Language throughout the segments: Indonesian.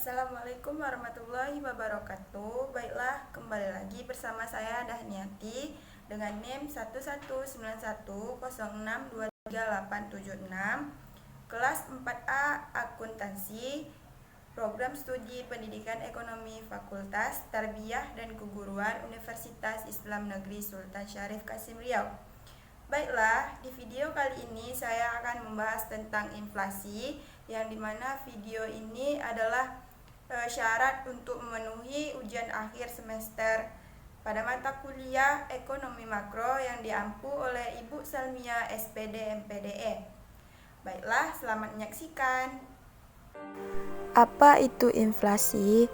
Assalamualaikum warahmatullahi wabarakatuh. Baiklah, kembali lagi bersama saya Dahniati dengan NIM 11910623876 kelas 4A Akuntansi, Program Studi Pendidikan Ekonomi Fakultas Tarbiyah dan Keguruan Universitas Islam Negeri Sultan Syarif Kasim Riau. Baiklah, di video kali ini saya akan membahas tentang inflasi, yang dimana video ini adalah syarat untuk memenuhi ujian akhir semester pada mata kuliah Ekonomi Makro yang diampu oleh Ibu Salmia SPD MPDE. Baiklah, selamat menyaksikan. Apa itu inflasi?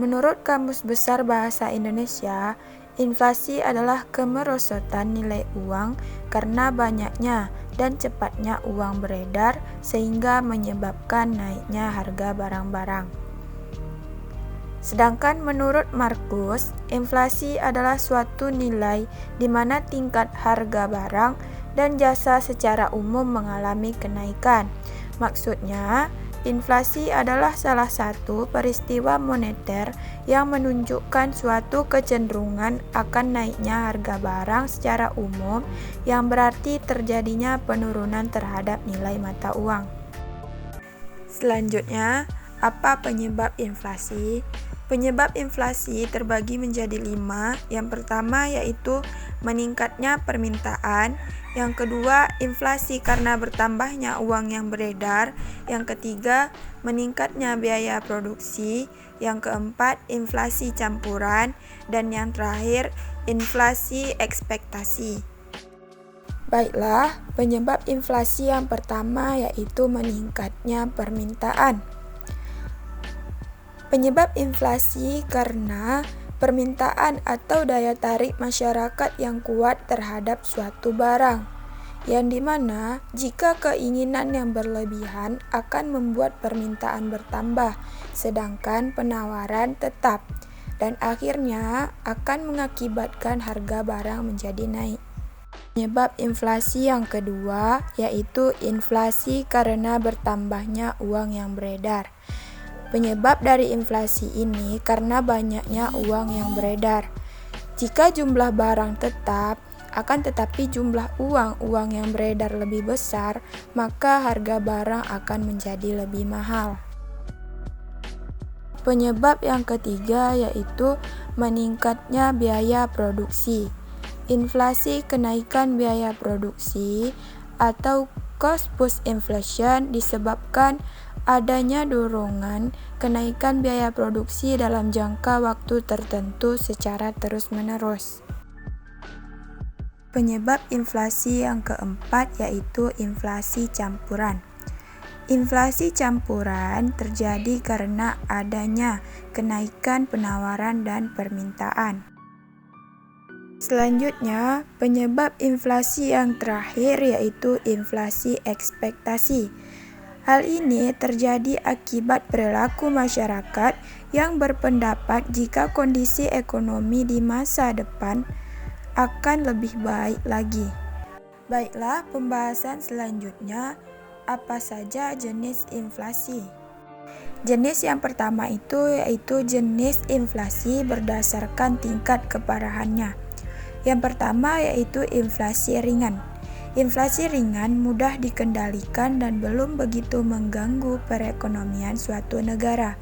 Menurut Kamus Besar Bahasa Indonesia, inflasi adalah kemerosotan nilai uang karena banyaknya dan cepatnya uang beredar sehingga menyebabkan naiknya harga barang-barang. Sedangkan menurut Markus, inflasi adalah suatu nilai di mana tingkat harga barang dan jasa secara umum mengalami kenaikan. Maksudnya, inflasi adalah salah satu peristiwa moneter yang menunjukkan suatu kecenderungan akan naiknya harga barang secara umum, yang berarti terjadinya penurunan terhadap nilai mata uang. Selanjutnya, apa penyebab inflasi? Penyebab inflasi terbagi menjadi 5. Yang pertama yaitu meningkatnya permintaan. Yang kedua, inflasi karena bertambahnya uang yang beredar. Yang ketiga, meningkatnya biaya produksi. Yang keempat, inflasi campuran. Dan yang terakhir, inflasi ekspektasi. Baiklah, penyebab inflasi yang pertama yaitu meningkatnya permintaan. Penyebab inflasi karena permintaan atau daya tarik masyarakat yang kuat terhadap suatu barang, yang dimana jika keinginan yang berlebihan akan membuat permintaan bertambah, sedangkan penawaran tetap, dan akhirnya akan mengakibatkan harga barang menjadi naik. Penyebab inflasi yang kedua yaitu inflasi karena bertambahnya uang yang beredar. Penyebab dari inflasi ini karena banyaknya uang yang beredar. Jika jumlah barang tetap, akan tetapi jumlah uang yang beredar lebih besar, maka harga barang akan menjadi lebih mahal. Penyebab yang ketiga yaitu meningkatnya biaya produksi. Inflasi kenaikan biaya produksi atau cost push inflation disebabkan adanya dorongan kenaikan biaya produksi dalam jangka waktu tertentu secara terus-menerus. Penyebab inflasi yang keempat yaitu inflasi campuran. Inflasi campuran terjadi karena adanya kenaikan penawaran dan permintaan. Selanjutnya, penyebab inflasi yang terakhir yaitu inflasi ekspektasi. Hal ini terjadi akibat perilaku masyarakat yang berpendapat jika kondisi ekonomi di masa depan akan lebih baik lagi. Baiklah, pembahasan selanjutnya, apa saja jenis inflasi? Jenis yang pertama yaitu jenis inflasi berdasarkan tingkat keparahannya. Yang pertama yaitu inflasi ringan. Inflasi ringan mudah dikendalikan dan belum begitu mengganggu perekonomian suatu negara.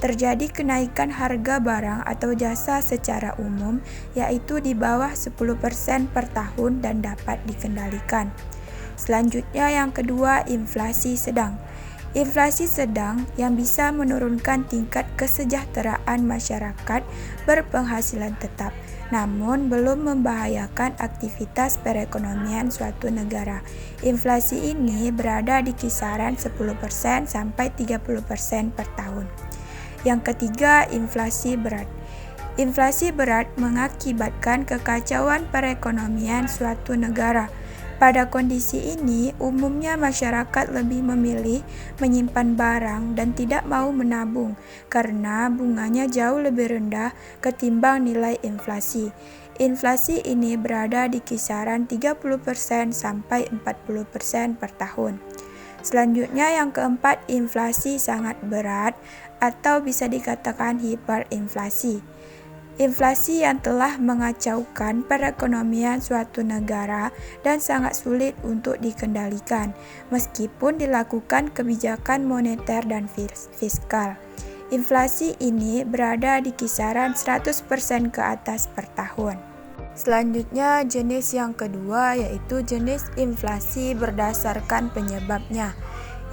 Terjadi kenaikan harga barang atau jasa secara umum yaitu di bawah 10% per tahun dan dapat dikendalikan. Selanjutnya yang kedua, inflasi sedang. Inflasi sedang yang bisa menurunkan tingkat kesejahteraan masyarakat berpenghasilan tetap, namun belum membahayakan aktivitas perekonomian suatu negara. Inflasi ini berada di kisaran 10% sampai 30% per tahun. Yang ketiga, inflasi berat. Inflasi berat mengakibatkan kekacauan perekonomian suatu negara. Pada kondisi ini, umumnya masyarakat lebih memilih menyimpan barang dan tidak mau menabung karena bunganya jauh lebih rendah ketimbang nilai inflasi. Inflasi ini berada di kisaran 30% sampai 40% per tahun. Selanjutnya yang keempat, inflasi sangat berat atau bisa dikatakan hiperinflasi. Inflasi yang telah mengacaukan perekonomian suatu negara dan sangat sulit untuk dikendalikan meskipun dilakukan kebijakan moneter dan fiskal. Inflasi ini berada di kisaran 100% ke atas per tahun. Selanjutnya jenis yang kedua yaitu jenis inflasi berdasarkan penyebabnya.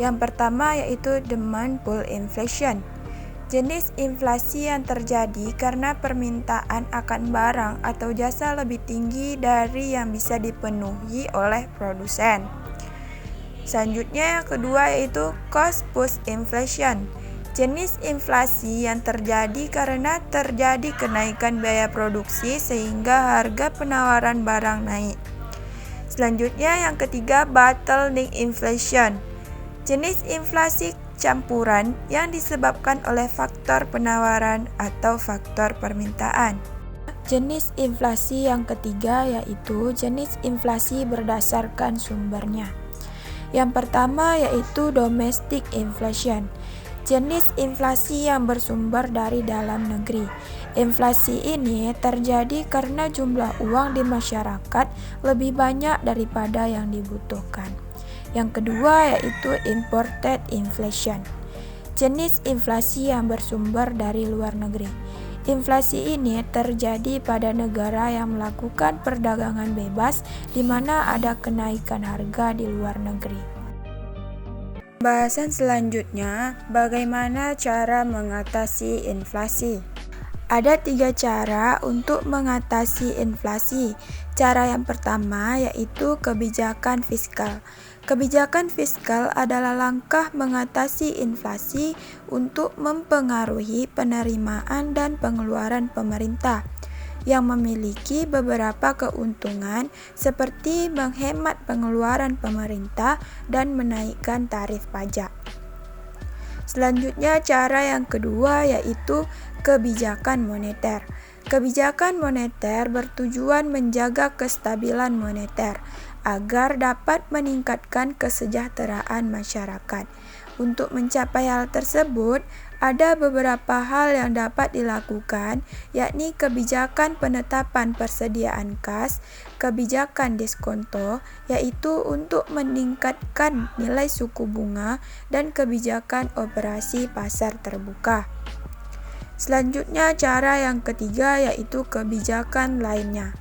Yang pertama yaitu demand pull inflation. Jenis inflasi yang terjadi karena permintaan akan barang atau jasa lebih tinggi dari yang bisa dipenuhi oleh produsen. Selanjutnya yang kedua yaitu cost push inflation. Jenis inflasi yang terjadi karena terjadi kenaikan biaya produksi sehingga harga penawaran barang naik. Selanjutnya yang ketiga bottleneck inflation. Jenis inflasi campuran yang disebabkan oleh faktor penawaran atau faktor permintaan. Jenis inflasi yang ketiga yaitu jenis inflasi berdasarkan sumbernya. Yang pertama yaitu domestic inflation. Jenis inflasi yang bersumber dari dalam negeri. Inflasi ini terjadi karena jumlah uang di masyarakat lebih banyak daripada yang dibutuhkan. Yang kedua yaitu imported inflation. Jenis inflasi yang bersumber dari luar negeri. Inflasi ini terjadi pada negara yang melakukan perdagangan bebas di mana ada kenaikan harga di luar negeri. Pembahasan selanjutnya, bagaimana cara mengatasi inflasi? Ada 3 cara untuk mengatasi inflasi. Cara yang pertama yaitu kebijakan fiskal. Kebijakan fiskal adalah langkah mengatasi inflasi untuk mempengaruhi penerimaan dan pengeluaran pemerintah yang memiliki beberapa keuntungan seperti menghemat pengeluaran pemerintah dan menaikkan tarif pajak. Selanjutnya cara yang kedua yaitu kebijakan moneter. Kebijakan moneter bertujuan menjaga kestabilan moneter agar dapat meningkatkan kesejahteraan masyarakat. Untuk mencapai hal tersebut, ada beberapa hal yang dapat dilakukan, yakni kebijakan penetapan persediaan kas, kebijakan diskonto, yaitu untuk meningkatkan nilai suku bunga, dan kebijakan operasi pasar terbuka. Selanjutnya, cara yang ketiga yaitu kebijakan lainnya.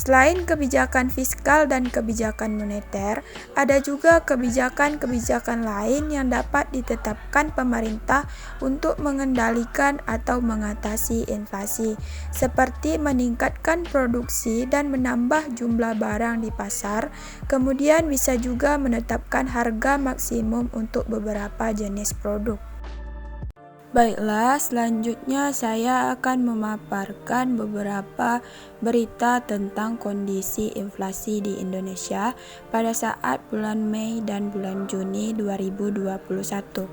Selain kebijakan fiskal dan kebijakan moneter, ada juga kebijakan-kebijakan lain yang dapat ditetapkan pemerintah untuk mengendalikan atau mengatasi inflasi, seperti meningkatkan produksi dan menambah jumlah barang di pasar, kemudian bisa juga menetapkan harga maksimum untuk beberapa jenis produk. Baiklah, selanjutnya saya akan memaparkan beberapa berita tentang kondisi inflasi di Indonesia pada saat bulan Mei dan bulan Juni 2021.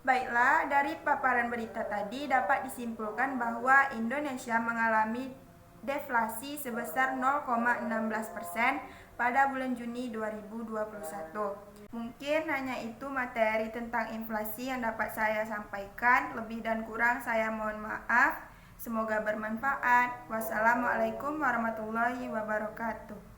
Baiklah, dari paparan berita tadi dapat disimpulkan bahwa Indonesia mengalami deflasi sebesar 0,16% pada bulan Juni 2021. Mungkin hanya itu materi tentang inflasi yang dapat saya sampaikan. Lebih dan kurang saya mohon maaf. Semoga bermanfaat. Wassalamualaikum warahmatullahi wabarakatuh.